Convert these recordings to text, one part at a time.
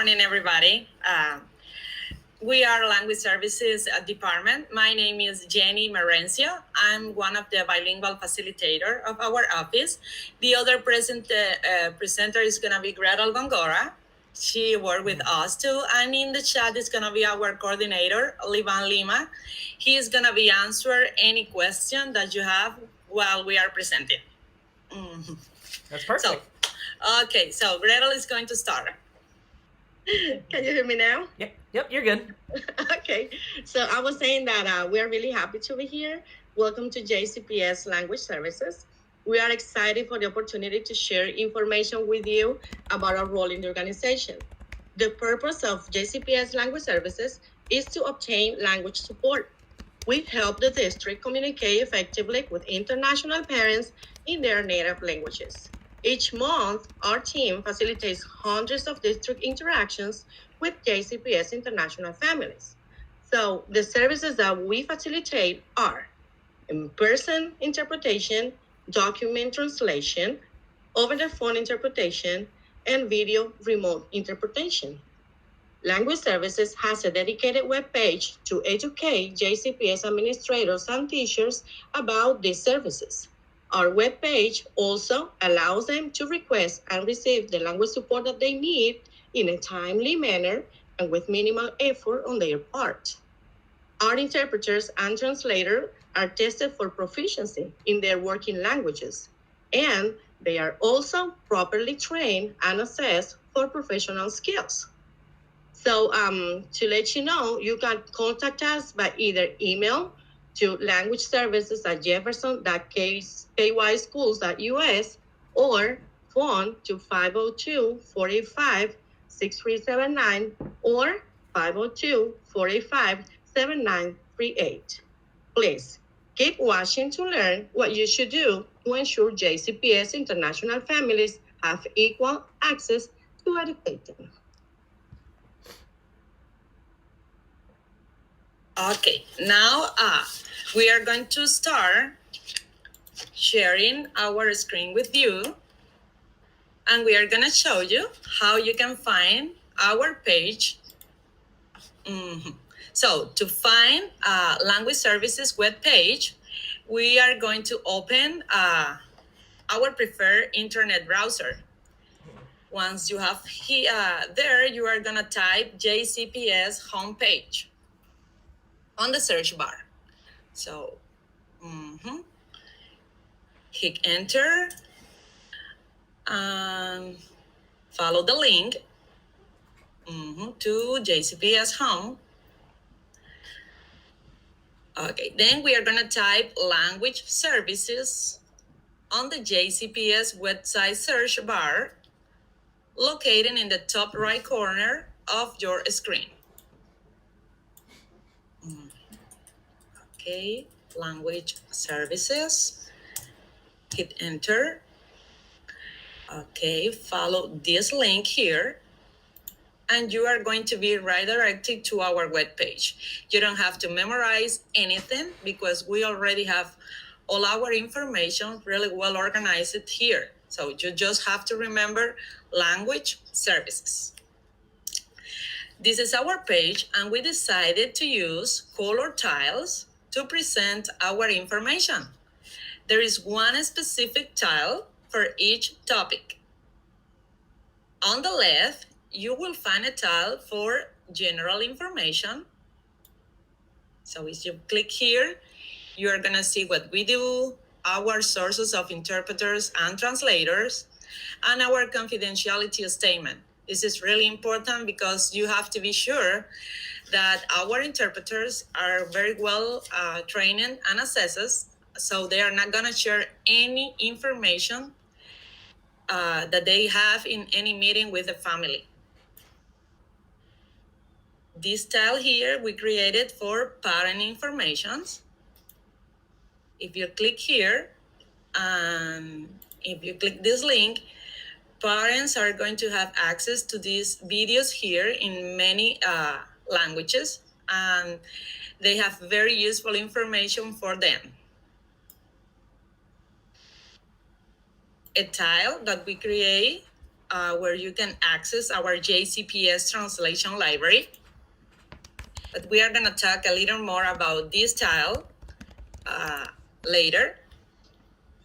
morning, everybody. We are Language Services Department. My name is Jenny Marencio. I'm one of the bilingual facilitator of our office. The other presenter is going to be Gretel Gongora. She worked with us too. And in the chat is going to be our coordinator, Livan Lima. He is going to be answer any question that you have while we are presenting. That's perfect. So Gretel is going to start. Can you hear me now? Yep, you're good. Okay, so I was saying that we are really happy to be here. Welcome to JCPS Language Services. We are excited for the opportunity to share information with you about our role in the organization. The purpose of JCPS Language Services is to obtain language support. We help the district communicate effectively with international parents in their native languages. Each month, our team facilitates hundreds of district interactions with JCPS international families. So the services that we facilitate are in-person interpretation, document translation, over-the-phone interpretation, and video remote interpretation. Language Services has a dedicated webpage to educate JCPS administrators and teachers about these services. Our webpage also allows them to request and receive the language support that they need in a timely manner and with minimal effort on their part. Our interpreters and translators are tested for proficiency in their working languages, and they are also properly trained and assessed for professional skills. So to let you know, you can contact us by either email to languageservices@jefferson.kyschools.us or phone to 502-485-6379 or 502-485-7938. Please keep watching to learn what you should do to ensure JCPS international families have equal access to education. Okay, now we are going to start sharing our screen with you, and we are going to show you how you can find our page. So to find Language Services web page, we are going to open our preferred internet browser. Once you have there, you are going to type JCPS homepage on the search bar. So hit enter and follow the link to JCPS home. Okay, then we are going to type language services on the JCPS website search bar located in the top right corner of your screen. Okay, language services, hit enter. Okay, follow this link here and you are going to be redirected to our webpage. You don't have to memorize anything because we already have all our information really well organized here. So you just have to remember language services. This is our page, and we decided to use color tiles to present our information. There is one specific tile for each topic. On the left, you will find a tile for general information. So if you click here, you are going to see what we do, our sources of interpreters and translators, and our confidentiality statement. This is really important because you have to be sure that our interpreters are very well trained and assessed, so they are not going to share any information that they have in any meeting with the family. This tile here we created for parent informations. If you click here, and if you click this link, parents are going to have access to these videos here in many languages, and they have very useful information for them. A tile that we create where you can access our JCPS translation library. But we are going to talk a little more about this tile later,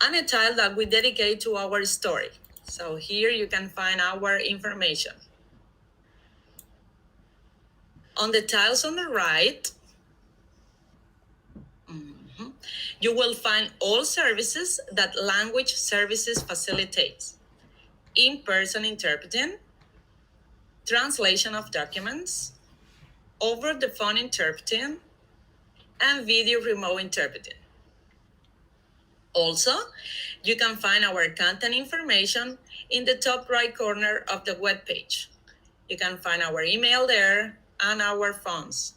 and a tile that we dedicate to our story. So here you can find our information. On the tiles on the right, you will find all services that Language Services facilitates: in-person interpreting, translation of documents, over-the-phone interpreting, and video remote interpreting. Also, you can find our content information in the top right corner of the web page. You can find our email there and our phones.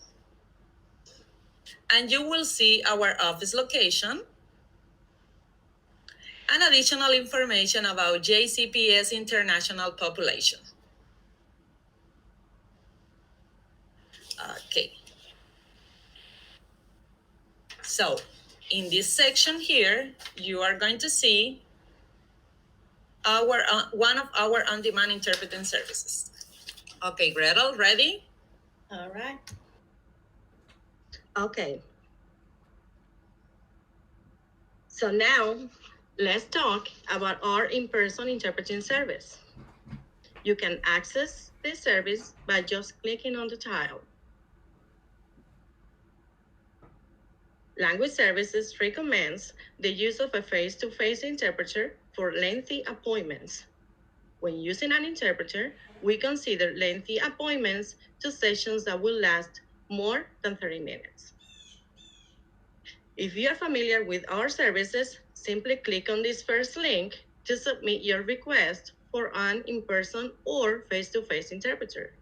And you will see our office location and additional information about JCPS international population. Okay. So, in this section here, you are going to see our one of our on-demand interpreting services. Okay, Gretel, ready? All right. Okay. So now let's talk about our in-person interpreting service. You can access this service by just clicking on the tile. Language Services recommends the use of a face-to-face interpreter for lengthy appointments. When using an interpreter, we consider lengthy appointments to sessions that will last more than 30 minutes. If you are familiar with our services, simply click on this first link to submit your request for an in-person or face-to-face interpreter.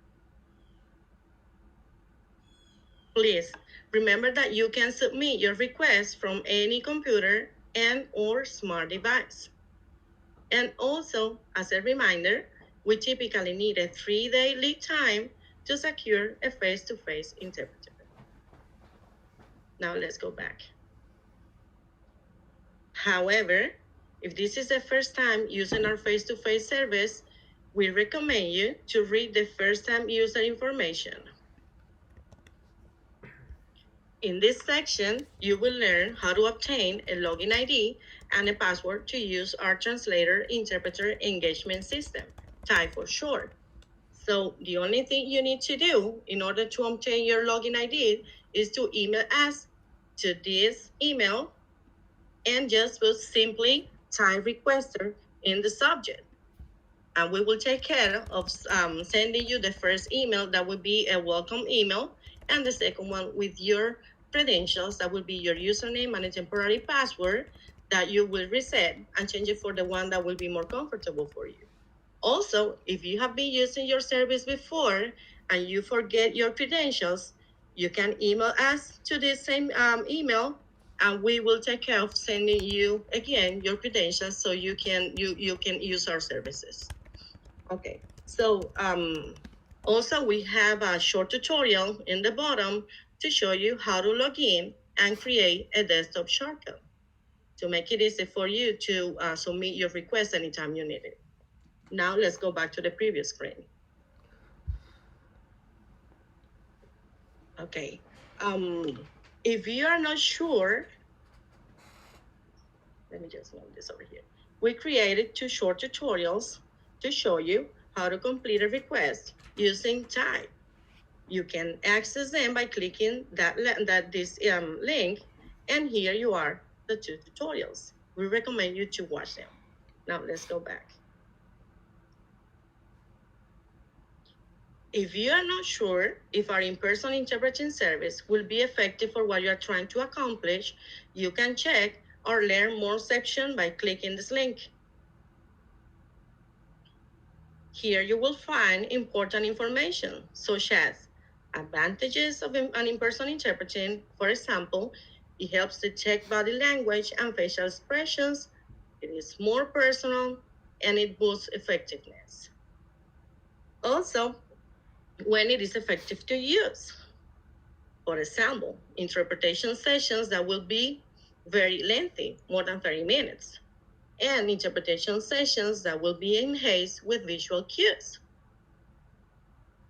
Please remember that you can submit your request from any computer and or smart device. And also, as a reminder, we typically need a 3-day lead time to secure a face-to-face interpreter. Now let's go back. However, if this is the first time using our face-to-face service, we recommend you to read the first-time user information. In this section, you will learn how to obtain a login ID and a password to use our translator interpreter engagement system, TIE for short. So the only thing you need to do in order to obtain your login ID is to email us to this email and just put simply TIE requester in the subject. And we will take care of sending you the first email that will be a welcome email, and the second one with your credentials, that will be your username and a temporary password that you will reset and change it for the one that will be more comfortable for you. Also, if you have been using your service before and you forget your credentials, you can email us to this same email, and we will take care of sending you again your credentials so you can use our services. Okay, so also we have a short tutorial in the bottom to show you how to log in and create a desktop shortcut to make it easy for you to submit your request anytime you need it. Now let's go back to the previous screen. Okay, if you are not sure, let me just move this over here. We created 2 short tutorials to show you how to complete a request using TIE. You can access them by clicking this link, and here you are, the 2 tutorials. We recommend you to watch them. Now let's go back. If you are not sure if our in-person interpreting service will be effective for what you are trying to accomplish, you can check our Learn More section by clicking this link. Here you will find important information, such as advantages of an in-person interpreting. For example, it helps detect body language and facial expressions, it is more personal, and it boosts effectiveness. Also, when it is effective to use. For example, interpretation sessions that will be very lengthy, more than 30 minutes. and interpretation sessions that will be enhanced with visual cues.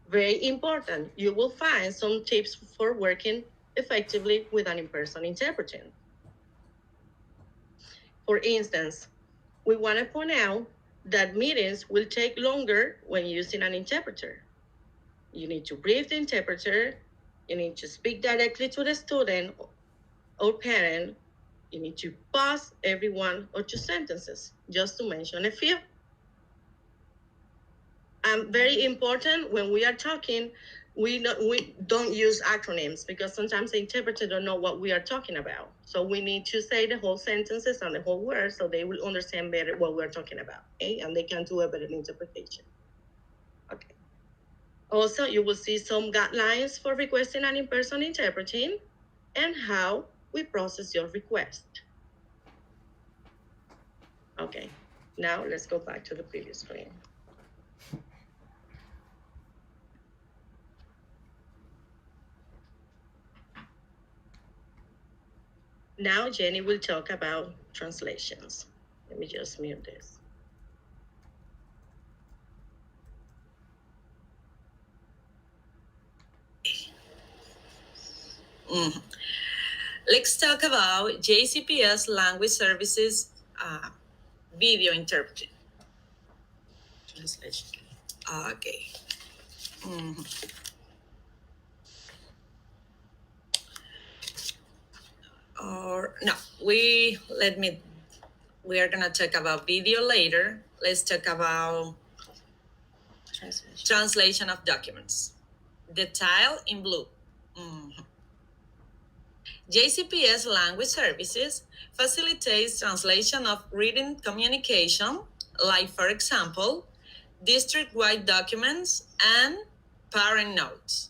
Very important, you will find some tips for working effectively with an in-person interpreter. For instance, we want to point out that meetings will take longer when using an interpreter. You need to brief the interpreter, you need to speak directly to the student or parent, you need to pause every 1 or 2 sentences, just to mention a few. Very important, when we are talking, we don't use acronyms because sometimes the interpreter don't know what we are talking about. So we need to say the whole sentences and the whole words so they will understand better what we're talking about, okay? And they can do a better interpretation. Okay. Also, you will see some guidelines for requesting an in-person interpreting and how we process your request. Okay, now let's go back to the previous screen. Now Jenny will talk about translations. Let me just mute this. Let's talk about JCPS Language Services video interpreting. Translation. Okay. Or no, we are gonna talk about video later. Let's talk about translation of documents. The tile in blue. JCPS Language Services facilitates translation of written communication, like for example, district-wide documents and parent notes.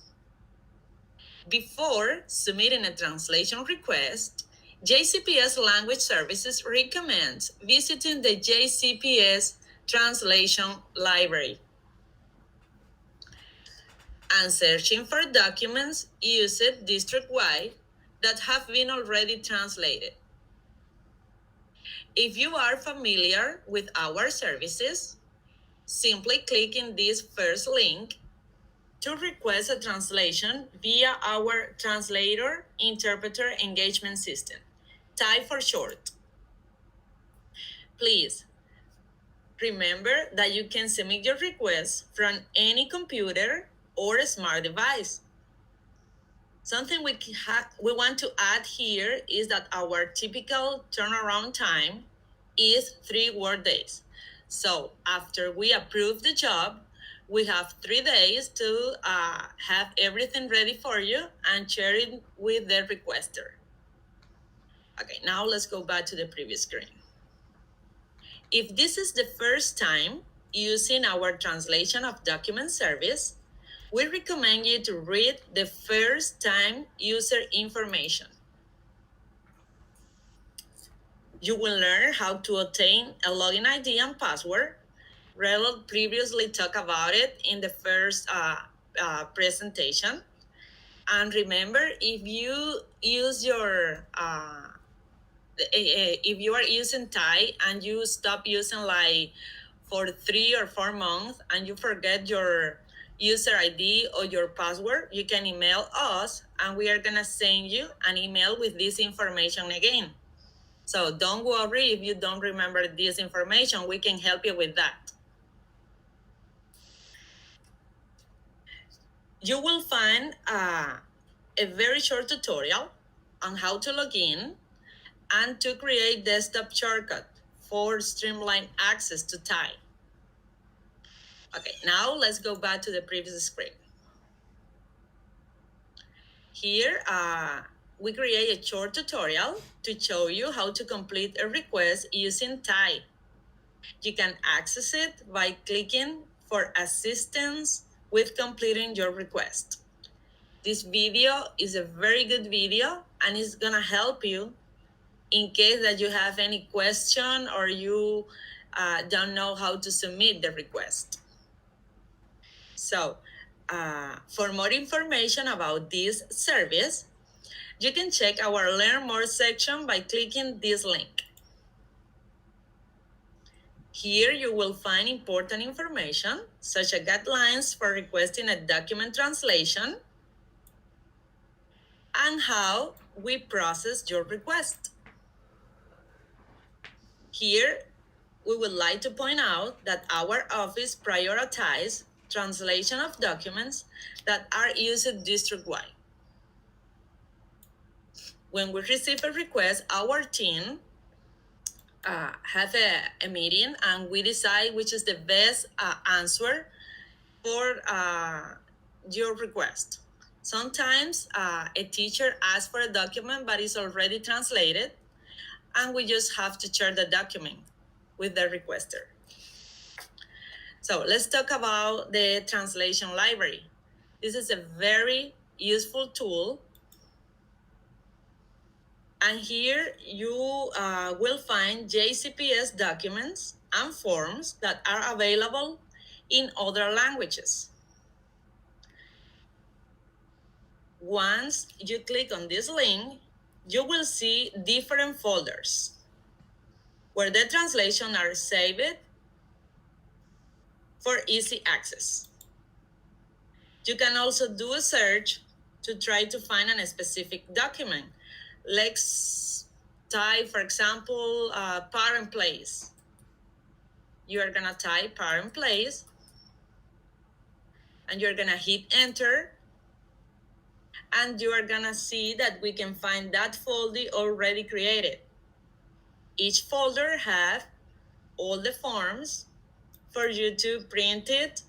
Before submitting a translation request, JCPS Language Services recommends visiting the JCPS Translation Library and searching for documents used district-wide that have been already translated. If you are familiar with our services, simply click in this first link to request a translation via our translator interpreter engagement system, TIE for short. Please remember that you can submit your request from any computer or smart device. Something we want to add here is that our typical turnaround time is 3 work days. So after we approve the job, we have 3 days to have everything ready for you and share it with the requester. Okay, now let's go back to the previous screen. If this is the first time using our translation of document service, we recommend you to read the first time user information. You will learn how to obtain a login ID and password. Relo previously talked about it in the first presentation. And remember, if you use your, if you are using TIE and you stop using like for 3 or 4 months and you forget your user ID or your password, you can email us and we are gonna send you an email with this information again. So don't worry if you don't remember this information, we can help you with that. You will find a very short tutorial on how to log in and to create desktop shortcut for streamlined access to TIE. Okay, now let's go back to the previous screen. Here, we create a short tutorial to show you how to complete a request using TIE. You can access it by clicking for assistance with completing your request. This video is a very good video and it's gonna help you in case that you have any question or you don't know how to submit the request. So, for more information about this service, you can check our Learn More section by clicking this link. Here you will find important information such as guidelines for requesting a document translation and how we process your request. Here, we would like to point out that our office prioritizes translation of documents that are used district-wide. When we receive a request, our team have a meeting and we decide which is the best answer for your request. Sometimes a teacher asks for a document but it's already translated, and we just have to share the document with the requester. So let's talk about the translation library. This is a very useful tool. And here you will find JCPS documents and forms that are available in other languages. Once you click on this link, you will see different folders where the translations are saved for easy access. You can also do a search to try to find a specific document. Let's type, for example, parent place. You are gonna type parent place and you're gonna hit enter, and you are gonna see that we can find that folder already created. Each folder has all the forms for you to print it.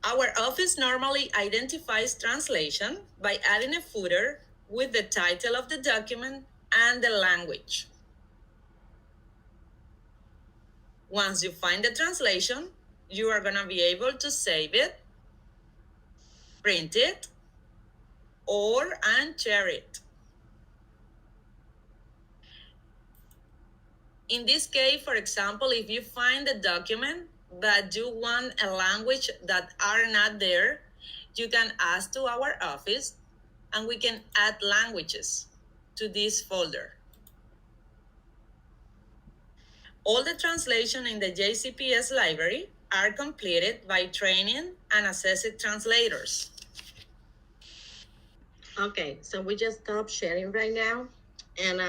Our office normally identifies translation by adding a footer with the title of the document and the language. Once you find the translation, you are gonna be able to save it, print it, and share it. In this case, for example, if you find the document but you want a language that are not there, you can ask to our office and we can add languages to this folder. All the translation in the JCPS library are completed by training and assessed translators. Okay, so we just stop sharing right now, and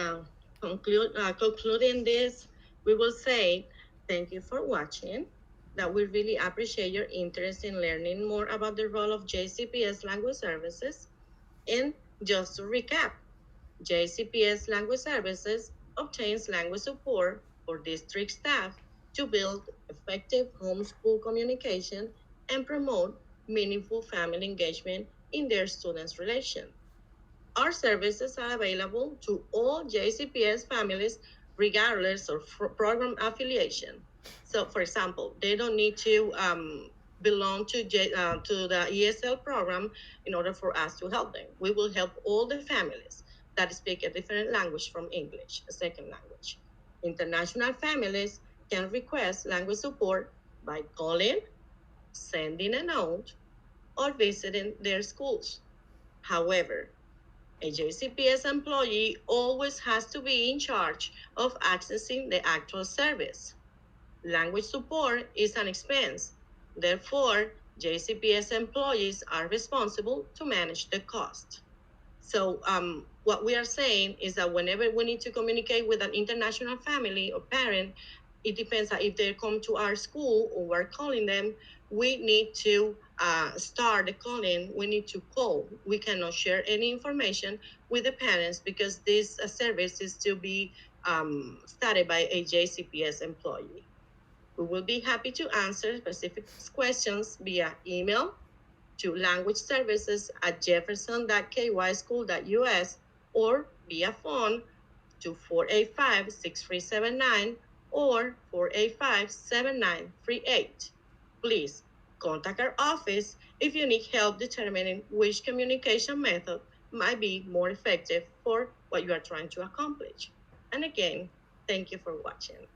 concluding this, we will say thank you for watching. That we really appreciate your interest in learning more about the role of JCPS Language Services. And just to recap, JCPS Language Services obtains language support for district staff to build effective homeschool communication and promote meaningful family engagement in their students' relation. Our services are available to all JCPS families regardless of program affiliation. So, for example, they don't need to belong to the ESL program in order for us to help them. We will help all the families that speak a different language from English, a second language. International families can request language support by calling, sending a note, or visiting their schools. However, a JCPS employee always has to be in charge of accessing the actual service. Language support is an expense. Therefore, JCPS employees are responsible to manage the cost. So what we are saying is that whenever we need to communicate with an international family or parent, it depends on if they come to our school or we're calling them, we need to start the calling. We need to call. We cannot share any information with the parents because this service is to be started by a JCPS employee. We will be happy to answer specific questions via email to languageservices@jefferson.kyschool.us or via phone to 485-6379 or 485-7938. Please contact our office if you need help determining which communication method might be more effective for what you are trying to accomplish. And again, thank you for watching.